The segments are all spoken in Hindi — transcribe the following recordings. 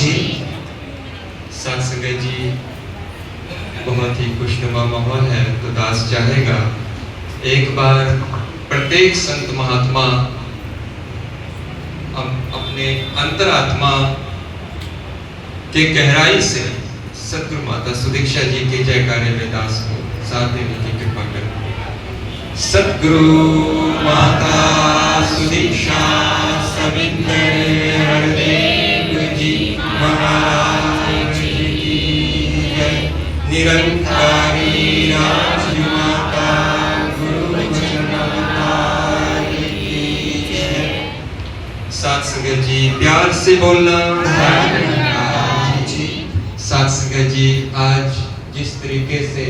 जी, साथ संगत जी, बहुत ही खुशनुमा माहौल है, तो दास चाहेगा एक बार प्रत्येक संत महात्मा अपने अंतरात्मा के गहराई से सतगुरु माता सुदीक्षा जी के जयकारे में दास को साथ देने की कृपा करें। सतगुरु माता सुदीक्षा सविंदर हरदेव जी महाराज की जय। निरंकारी राजमाता गुरु जनमाता की जय। साथ संगत जी प्यार से बोलना। साथ संगत जी, आज जिस तरीके से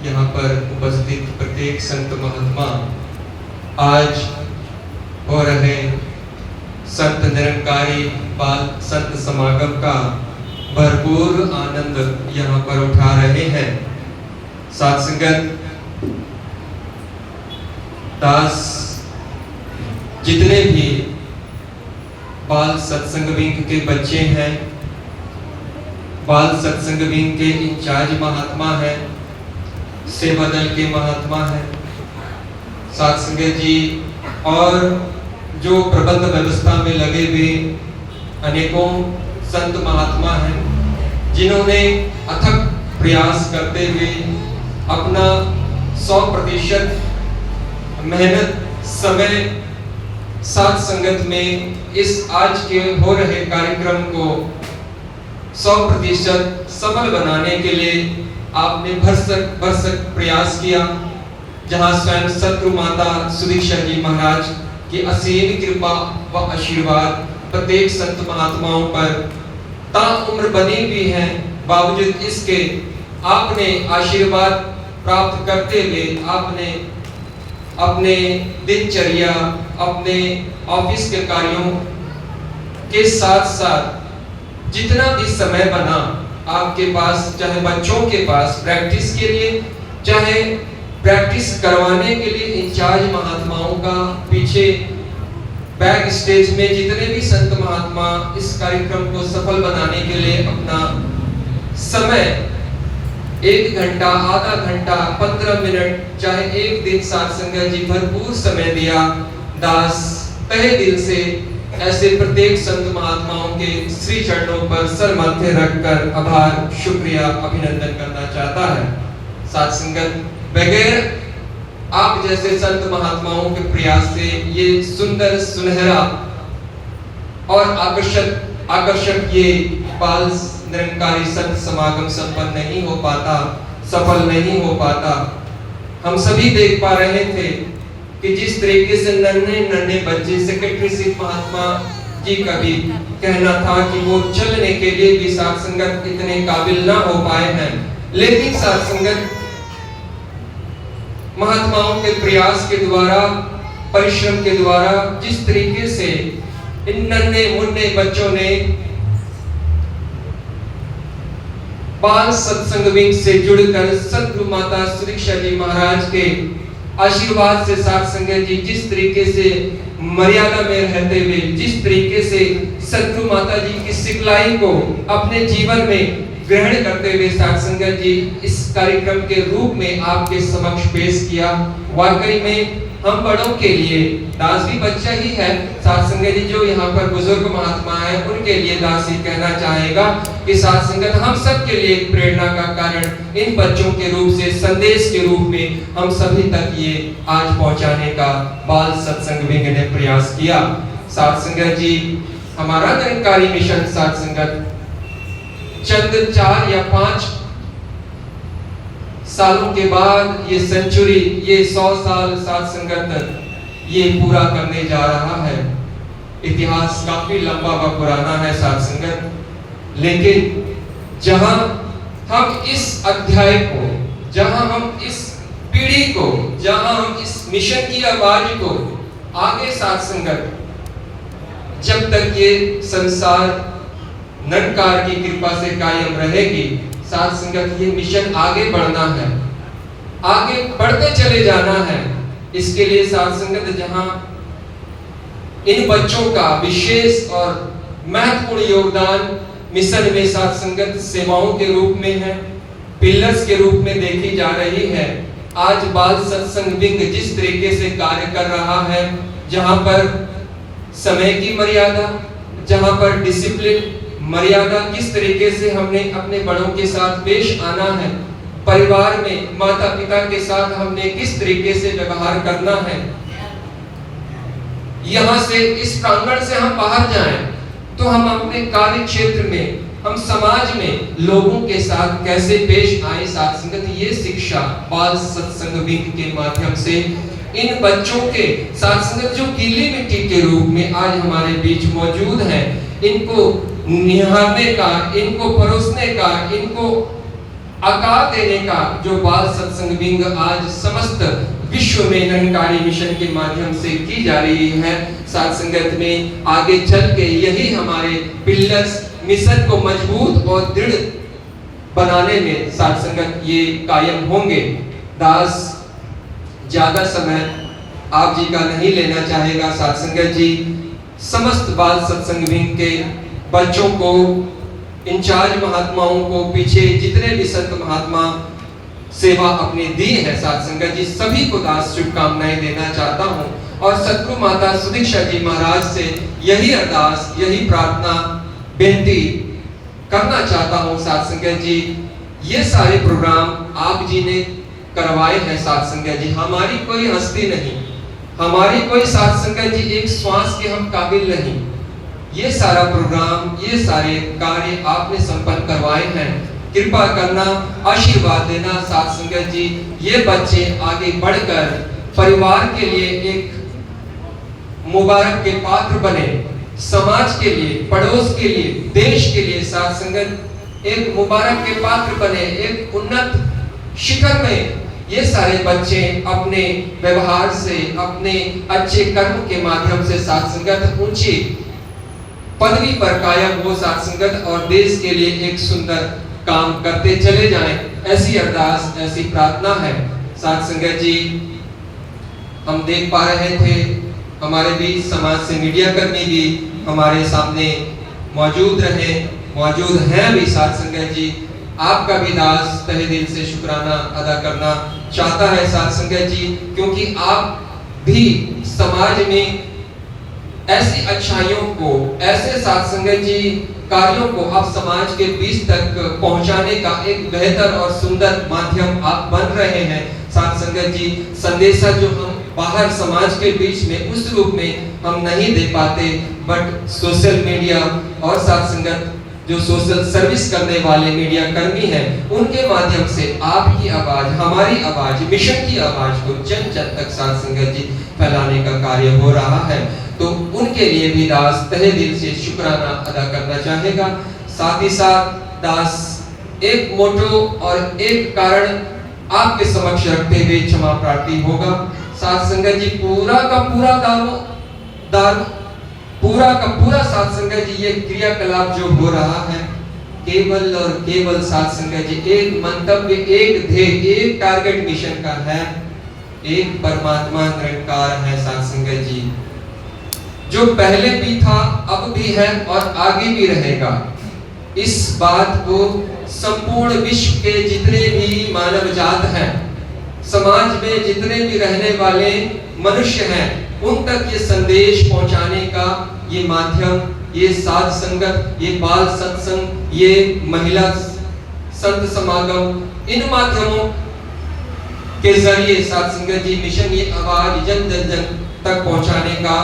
यहाँ पर उपस्थित प्रत्येक संत महात्मा आज हो रहे संत निरंकारी बाल संत समागम का भरपूर आनंद यहाँ पर उठा रहे हैं। साथ संगत दास जितने भी बाल सत्संग विंग के बच्चे हैं, बाल सत्संग विंग के इंचार्ज महात्मा हैं, सेवा दल के महात्मा हैं, साथ संगत जी और जो प्रबंध व्यवस्था में लगे हुए अनेकों संत महात्मा हैं, जिन्होंने अथक प्रयास करते हुए अपना 100% मेहनत समय साथ संगत में इस आज के हो रहे कार्यक्रम को 100% सफल बनाने के लिए आपने भरसक प्रयास किया। जहां स्वयं सतगुरु माता सुदीक्षा जी महाराज की असीम कृपा व आशीर्वाद प्रत्येक संत महात्माओं पर ताउम्र बनी हुई है, बावजूद इसके आपने आशीर्वाद प्राप्त करते हुए आपने अपने दिनचर्या, अपने ऑफिस के कार्यों के साथ साथ जितना भी समय बना आपके पास, चाहे बच्चों के पास प्रैक्टिस के लिए, चाहे प्रैक्टिस करवाने के लिए इंचार्ज महात्माओं का पीछे बैक स्टेज में जितने भी संत महात्मा इस कार्यक्रम को सफल बनाने के लिए अपना समय 1 घंटा, आधा घंटा, 15 मिनट, चाहे एक दिन साथ संगत जी भरपूर समय दिया। दास तहे दिल से ऐसे प्रत्येक संत महात्माओं के श्री चरणों पर सर माथे रखकर आभार, शुक्रिया, अभिनंदन करना चाहता है। साथ संगत, बगैर आप जैसे संत महात्माओं के प्रयास से ये सुंदर, सुनहरा और आकर्षक ये बाल निरंकारी संत समागम संपन्न नहीं हो पाता, सफल नहीं हो पाता। हम सभी देख पा रहे थे कि जिस तरीके से नन्हे बच्चे सेक्रेटरी सिंह महात्मा जी का भी कहना था कि वो चलने के लिए भी साथ संगत इतने काबिल ना हो पाए हैं, लेकिन साथ संगत महात्माओं के प्रयास के द्वारा, परिश्रम के द्वारा जिस तरीके से इन नन्हे मुन्ने बच्चों ने बाल सत्संग विंग से जुड़कर सतगुरु माता सुदीक्षा जी महाराज के आशीर्वाद से साथ संगत जी जिस तरीके से मर्यादा में रहते हुए, जिस तरीके से सतगुरु माता जी की सिखलाई को अपने जीवन में ग्रहण करते हुए साथ संगत जी इस कार्यक्रम के रूप में आपके समक्ष पेश किया, वाकई में हम बड़ों के लिए, दास भी बच्चा ही है, साथ संगत जी जो यहाँ पर बुजुर्ग महात्मा हैं उनके लिए दास ही कहना चाहेगा कि साथ संगत हम सब के लिए एक प्रेरणा का कारण इन बच्चों के रूप से, संदेश के रूप में हम सभी तक ये आज पहुंचाने का बाल सत्संग विंग ने प्रयास किया। साथ संगत जी, हमारा निरंकारी मिशन साथ संगत चंद 4 या 5 सालों के बाद ये सेंचुरी, ये 100 साल साथ संगत ये पूरा करने जा रहा है। इतिहास काफी लंबा व पुराना है साथ संगत, लेकिन जहां हम इस अध्याय को, जहां हम इस पीढ़ी को, जहां हम इस मिशन की आवाज को आगे साथ संगत, जब तक ये संसार निरंकार की कृपा से कायम रहेगी, साथ संगत ये मिशन आगे बढ़ना है, आगे बढ़ते चले जाना है। इसके लिए साथ संगत जहां इन बच्चों का विशेष और महत्वपूर्ण योगदान मिशन में साथ संगत सेवाओं के रूप में है, पिलर्स के रूप में देखी जा रही है। आज बाल सत्संग विंग जिस तरीके से कार्य कर रहा है, जहां पर समय की मर्यादा, जहां पर डिसिप्लिन मर्यादा, किस तरीके से हमने अपने बड़ों के साथ पेश आना है, परिवार में माता पिता के साथ हमने किस तरीके से व्यवहार करना है। यहां से, इस प्रांगण से हम बाहर जाएं तो हम अपने कार्य क्षेत्र में, हम समाज में लोगों के साथ कैसे पेश आए साथ संगत, ये शिक्षा बाल सत्संग विंग के माध्यम से इन बच्चों के साथ संगत जो गीली मिट्टी के रूप में आज हमारे बीच मौजूद हैं, इनको निहारने का, इनको परोसने का, इनको आकार देने का जो बाल सत्संग विंग आज समस्त विश्व में निरंकारी मिशन के माध्यम से की जा रही है। साथ संगत में आगे चल के यही हमारे पिलर्स मिशन को मजबूत और दृढ़ बनाने में साथ संगत ये कायम होंगे। दास ज्यादा समय आप जी का नहीं लेना चाहेगा। साथ संगत जी समस्त बाल सत्संग विंग के बच्चों को, इंचार्ज महात्माओं को, पीछे जितने भी संत महात्मा सेवा अपनी दी है, साथ संगत जी सभी को दास शुभकामनाएं देना चाहता हूं और सतगुरु माता सुदीक्षा जी महाराज से यही अरदास, यही प्रार्थना, बेनती करना चाहता हूं। साथ संगत जी ये सारे प्रोग्राम आप जी ने करवाए हैं। साथ संगत जी हमारी कोई हस्ती नहीं, हमारी कोई साथ संगत जी एक श्वास के हम काबिल नहीं। ये सारा प्रोग्राम, ये सारे कार्य आपने संपन्न करवाए हैं। कृपा करना, आशीर्वाद देना साथ संगत जी, ये बच्चे आगे बढ़कर परिवार के लिए एक मुबारक के पात्र बने, समाज के लिए, पड़ोस के लिए, देश के लिए साथ संगत एक मुबारक के पात्र बने, एक उन्नत शिखर में ये सारे बच्चे अपने व्यवहार से, अपने अच्छे कर्म के माध्यम से साथ संगत ऊंची पदवी पर कायम हो साथ संगत और देश के लिए एक सुंदर काम करते चले जाएं, ऐसी अरदास, ऐसी प्रार्थना है। साथ संगत जी हम देख पा रहे थे हमारे बीच समाज से मीडिया कर्मी भी हमारे सामने मौजूद रहे, मौजूद हैं भी। साथ संगत जी आपका भी दास तहे दिल से शुक्राना अदा करना चाहता है साथ संगत जी, क्योंकि आप भी समाज में ऐसी अच्छाइयों को, ऐसे साथ संगत जी कार्यों को आप समाज के बीच तक पहुंचाने का एक बेहतर और सुंदर माध्यम आप बन रहे हैं। साथ संगत जी संदेशा जो हम बाहर समाज के बीच में उस रूप में हम नहीं दे पाते, बट सोशल मीडिया और साथ संगत जो सोशल सर्विस करने वाले मीडिया कर्मी हैं, उनके माध्यम से आपकी आवाज, हमारी आवाज, मिशन की आवाज को जन जन तक साथ संगत जी फैलाने का कार्य हो रहा है। तो उनके लिए भी दास तहे दिल से शुक्राना अदा करना चाहेगा। साथ ही साथ दास एक मोटो और एक कारण आपके समक्ष रखते हुए क्षमा प्रार्थी होगा। साथ संगत जी पूरा का पूरा साथ संगत जी ये क्रियाकलाप जो हो रहा है, केवल और केवल साथ संगत जी एक मंतव्य, एक ध्येय, एक टारगेट मिशन का है, एक परमात्मा निरंकार है। साथ संगत जी जो पहले भी था, अब भी है और आगे भी रहेगा। इस बात को संपूर्ण विश्व के जितने भी मानव जात हैं, समाज में जितने भी रहने वाले मनुष्य हैं, उन तक ये संदेश पहुंचाने का ये माध्यम, ये साध संगत, ये बाल सत्संग, ये महिला संत समागम, इन माध्यमों के जरिए साध संगत जी मिशन ये आवाज जन जन जन तक पहुंचाने का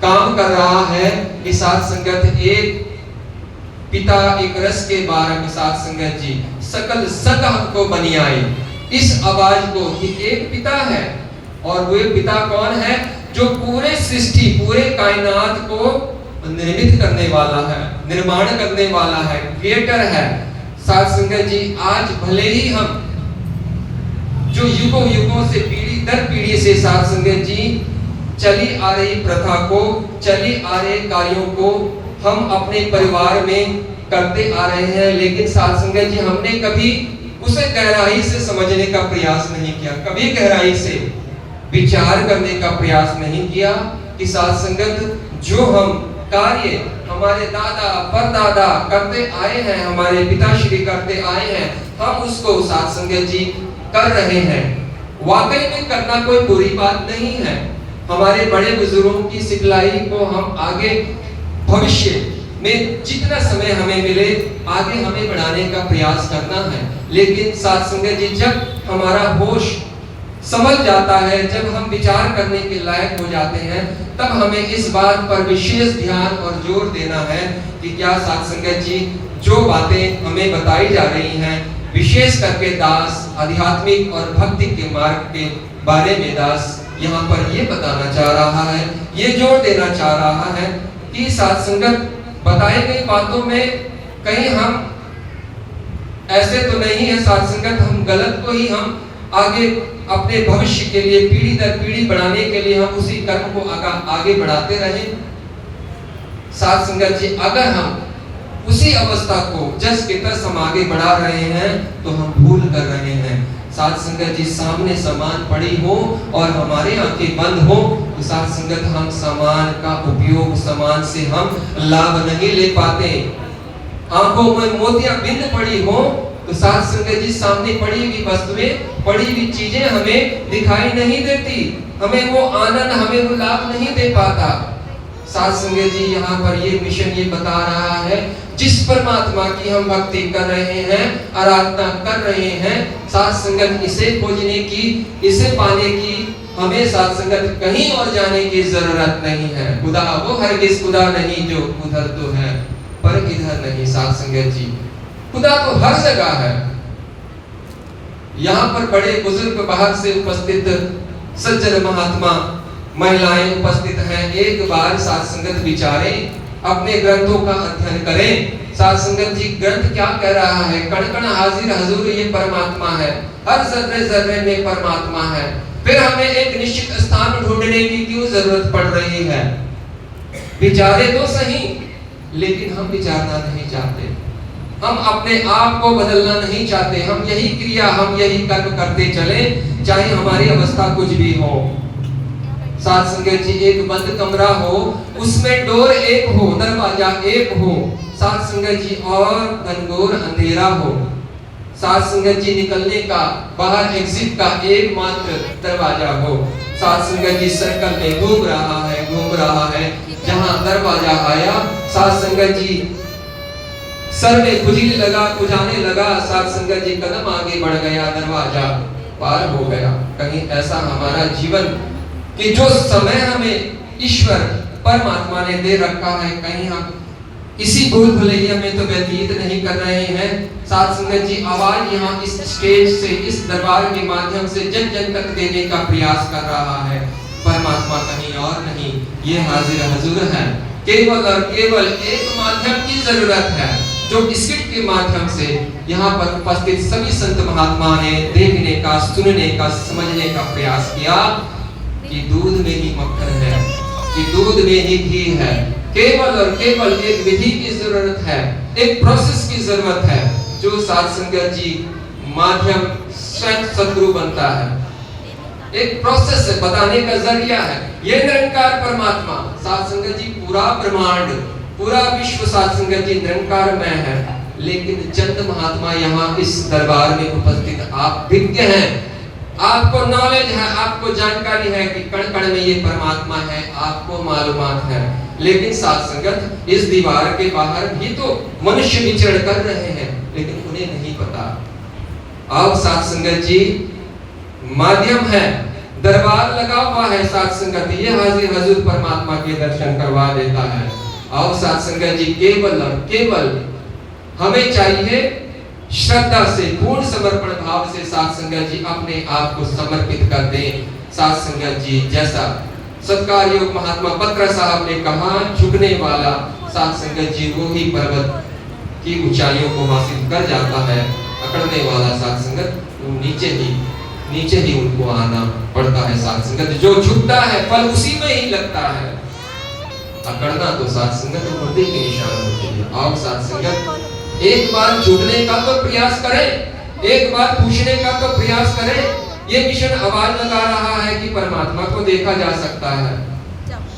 काम कर रहा है। कि साध संगत एक पिता एक रस के बारे में साध संगत जी सकल संग हमको बनी आई, इस आवाज को एक पिता है और वो पिता कौन है? जो पूरे सृष्टि, पूरे कायनात को निर्मित करने वाला है, निर्माण करने वाला है, क्रिएटर है। साथ संगत जी आज भले ही हम जो युगों युगों से पीढ़ी दर पीढ़ी से साथ संगत जी चली आ रही प्रथा को, चली आ रहे कार्यों को हम अपने परिवार में करते आ रहे हैं, लेकिन साथ संगत जी हमने कभी उसे गहराई से समझने का प्रयास नहीं किया, कभी गहराई से विचार करने का प्रयास नहीं किया कि साथ संगत जो हम कार्य हमारे दादा परदादा करते आए हैं, हमारे पिताश्री करते आए हैं, हम उसको साथ संगत जी कर रहे हैं। वाकई में करना कोई बुरी बात नहीं है। हमारे बड़े बुजुर्गों की सिखलाई को हम आगे भविष्य में जितना समय हमें मिले आगे हमें बढ़ाने का प्रयास करना है। लेकिन साथ संगत जी जब हमारा होश संभल जाता है, जब हम विचार करने के लायक हो जाते हैं, तब हमें इस बात पर विशेष ध्यान और जोर देना है कि क्या साथ संगत जी जो बातें हमें बताई जा रही हैं, विशेष करके दास आध्यात्मिक और भक्ति के मार्ग के बारे में दास यहाँ पर ये बताना चाह रहा है, ये जोर देना चाह रहा है कि साथ संगत बताई गई बातों में कहीं हम ऐसे तो नहीं है साथ संगत हम गलत को ही हम आगे अपने भविष्य के लिए पीढ़ी दर पीढ़ी बढ़ाने के लिए हम उसी कर्म को आगे बढ़ाते रहें। साथ संगत जी अगर हम उसी अवस्था को जस के तस हम आगे बढ़ा रहे हैं तो हम भूल कर रहे हैं। साथ संगत जी सामने सामान पड़ी हो और हमारे आंखें बंद हो तो साथ संगत हम सामान का उपयोग, सामान से हम लाभ नहीं ले पाते। आंखों में मोतियां बिंद पड़ी हो तो साथ संगत जी सामने पड़ी हुई वस्तुएं, पड़ी हुई चीजें हमें दिखाई नहीं देती, हमें वो आनंद, हमें वो लाभ नहीं दे पाता। साथ संगत जी यहाँ पर ये मिशन ये बता रहा है, जिस परमात्मा की हम भक्ति कर रहे हैं, आराधना कर रहे हैं, साथ संगत इसे खोजने की, इसे पाने की हमें साथ संगत कहीं और जाने की जरूरत नहीं है। खुदा वो हरगिज़ खुदा नहीं जो उधर तो है पर इधर नहीं। साथ संगत जी खुदा तो हर जगह है। यहाँ पर बड़े बुजुर्ग बाहर से उपस्थित सज्जन महात्मा महिलाएं उपस्थित हैं। एक बार साथ संगत विचारें, अपने ग्रंथों का अध्ययन करें। साथ संगत जी ग्रंथ क्या कह रहा है? कण कण हाजिर हजूर ये परमात्मा है, हर जर्रे जर्रे में परमात्मा है। फिर हमें एक निश्चित स्थान ढूंढने की क्यों जरूरत पड़ रही है? विचारे तो सही, लेकिन हम विचारना नहीं चाहते, हम अपने आप को बदलना नहीं चाहते। हम यही क्रिया, हम यही कर्म करते चले, चाहे हमारी अवस्था कुछ भी हो। साथ संगत जी एक बंद कमरा हो, उसमें डोर एक हो, दरवाजा एक हो। साथ संगत जी और घनघोर अंधेरा हो। साथ संगत जी निकलने का, बाहर एग्जिट का एकमात्र दरवाजा हो। साथ संगत जी सर्कल में घूम रहा है, जहां दरवाजा आया साथ संगत जी सर में खुजली लगा, खुजाने लगा। साथ संगत जी कदम आगे बढ़ गया, दरवाजा पार हो गया। कहीं ऐसा हमारा जीवन कि जो समय हमें ईश्वर परमात्मा ने दे रखा है, कहीं हम इसी भूल भुलैया में तो व्यतीत नहीं कर रहे हैं। साथ संगत जी आवाज यहाँ इस स्टेज से, इस दरबार के माध्यम से जन जन तक देने का प्रयास कर रहा है। परमात्मा कहीं और नहीं, ये हाजिर हजूर है। केवल और केवल एक माध्यम की जरूरत है, जो स्किट के माध्यम से यहाँ पर उपस्थित सभी संत महात्मा ने देखने का, सुनने का, समझने का प्रयास किया कि दूध में ही मक्खन है, कि दूध में ही घी है। केवल और केवल एक विधि की जरूरत है, एक प्रोसेस की जरूरत है, जो साथ संगत जी माध्यम स्वयं सदगुरु बनता है। एक प्रोसेस है, बताने का जरिया है। ये निरंकार परमात्मा साथ संगत जी पूरा ब्रह्मांड, पूरा विश्व साथ संगत जी निरंकार में है। लेकिन चंद महात्मा यहाँ इस दरबार में उपस्थित आप विज्ञ हैं, आपको नॉलेज है, आपको जानकारी है कि कण कण में ये परमात्मा है, आपको मालूमात है। लेकिन साथ संगत इस दीवार के बाहर भी तो मनुष्य विचरण कर रहे हैं, लेकिन उन्हें नहीं पता। अब साथ संगत जी माध्यम है, दरबार लगा हुआ है। साथ संगत ये हाजिर हजूर परमात्मा के दर्शन करवा देता है। और साथ संगत जी केवल और केवल हमें चाहिए श्रद्धा से, पूर्ण समर्पण भाव से साथ संगत जी अपने आप को समर्पित कर दें। साथ संगत जी जैसा सत्कार योग महात्मा पत्र साहब ने कहा, झुकने वाला साथ संगत जी वो ही पर्वत की ऊंचाइयों को हासिल कर जाता है, अकड़ने वाला साथ संगत नीचे ही उनको आना पड़ता है। साथ संगत जो झुकता है फल उसी में ही लगता है, अकड़ना तो साथ संगत मुर्दे के निशान होते हैं। और साथ संगत एक बार झुकने का तो प्रयास करें, एक बार पूछने का तो प्रयास करें। ये मिशन आवाज लगा रहा है कि परमात्मा को देखा जा सकता है,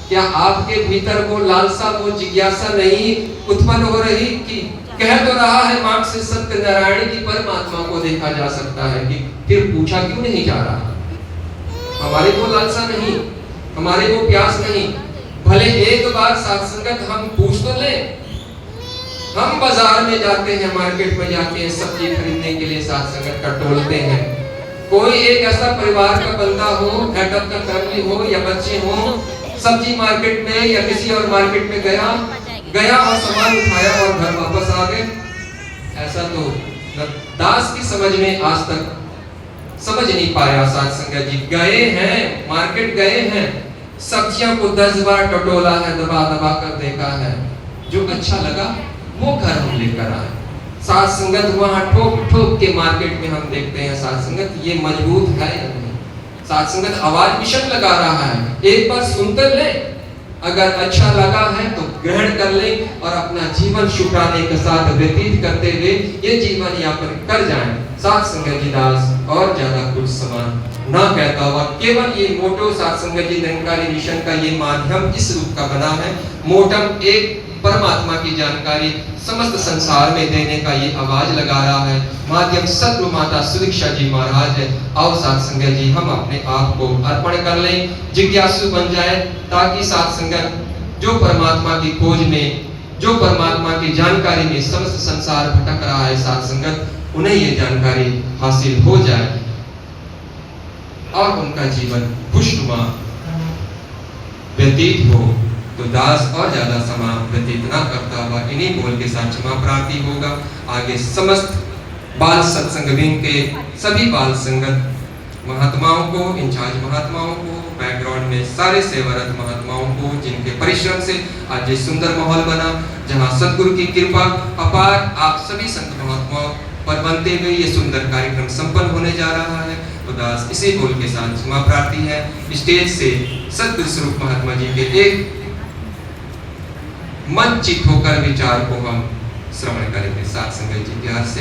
क्या आपके भीतर वो लालसा, वो जिज्ञासा नहीं उत्पन्न हो रही कि कह तो रहा है मार्क्सिस्ट सत्यनारायण की परमात्मा को देखा जा सकता है, कि फिर पूछा क्यों नहीं जा रहा? हमारे को लालसा नहीं, हमारे को प्यास नहीं। भले एक बार साथ संगत हम पूछ तो लें। हम बाजार में जाते हैं, मार्केट में जाते हैं, सब्जी खरीदने के लिए साथ संगत का टोलते हैं। कोई एक ऐसा परिवार का बंदा हो, हेड ऑफ द फैमिली हो या बच्चे हो, सब्जी मार्केट में या किसी और मार्केट में गया और सामान उठाया और घर वापस आ गए। ऐसा तो दास की समझ में आज तक समझ नहीं पाया साथ संगत जी। गए हैं, मार्केट गए हैं, सब्जियों को 10 बार टटोला है, दबा दबा कर देखा है, जो अच्छा लगा वो घर हम लेकर आए। साथ संगत वहां ठोक ठोक के मार्केट में हम देखते हैं साथ संगत ये मजबूत है या नहीं। साथ संगत आवाज मिशन लगा रहा है, एक बार सुनते ले, अगर अच्छा लगा है तो ग्रहण कर ले और अपना जीवन शुक्राने के साथ व्यतीत करते हुए ये जीवन यापन कर जाएं। साथ संगत जी दास और ज्यादा कुछ समान ना कहता हुआ केवल ये मोटो साथ संगत जी निरंकारी मिशन का ये माध्यम इस रूप का बना है। मोटम एक परमात्मा की जानकारी समस्त संसार में देने का ये आवाज लगा रहा है। माध्यम सतगुरु माता सुदीक्षा जी महाराज है। आओ साथ संगत जी हम अपने आप को अर्पण कर लें, जिज्ञासु बन जाए, ताकि साथ संगत जो परमात्मा की खोज में, जो परमात्मा की जानकारी में समस्त संसार भटक रहा है, साथ संगत उन्हें ये जानकारी हासिल हो जाए और उनका जीवन खुशनुमा व्यतीत हो। तो दास और ज्यादा समय व्यतीत ना करता हुआ इन्हीं बोल के साथ क्षमा प्रार्थी होगा। आगे समस्त बाल सत्संग विंग के सभी बाल संगत महात्माओं को, इंचार्ज महात्माओं को, बैकग्राउंड में सारे सेवारत महात्माओं को, जिनके परिश्रम से आज ये सुंदर माहौल बना, जहां सतगुरु की कृपा अपार आप सभी संत महात्माओं पर बनते हुए ये सुंदर कार्यक्रम संपन्न होने जा रहा है। उदास इसी बोल के साथ क्षमा प्रार्थी है। स्टेज से सतगुरु स्वरूप महात्मा जी के एक मन चित होकर विचार को हम श्रवण करेंगे। साथ संगत जी प्यार से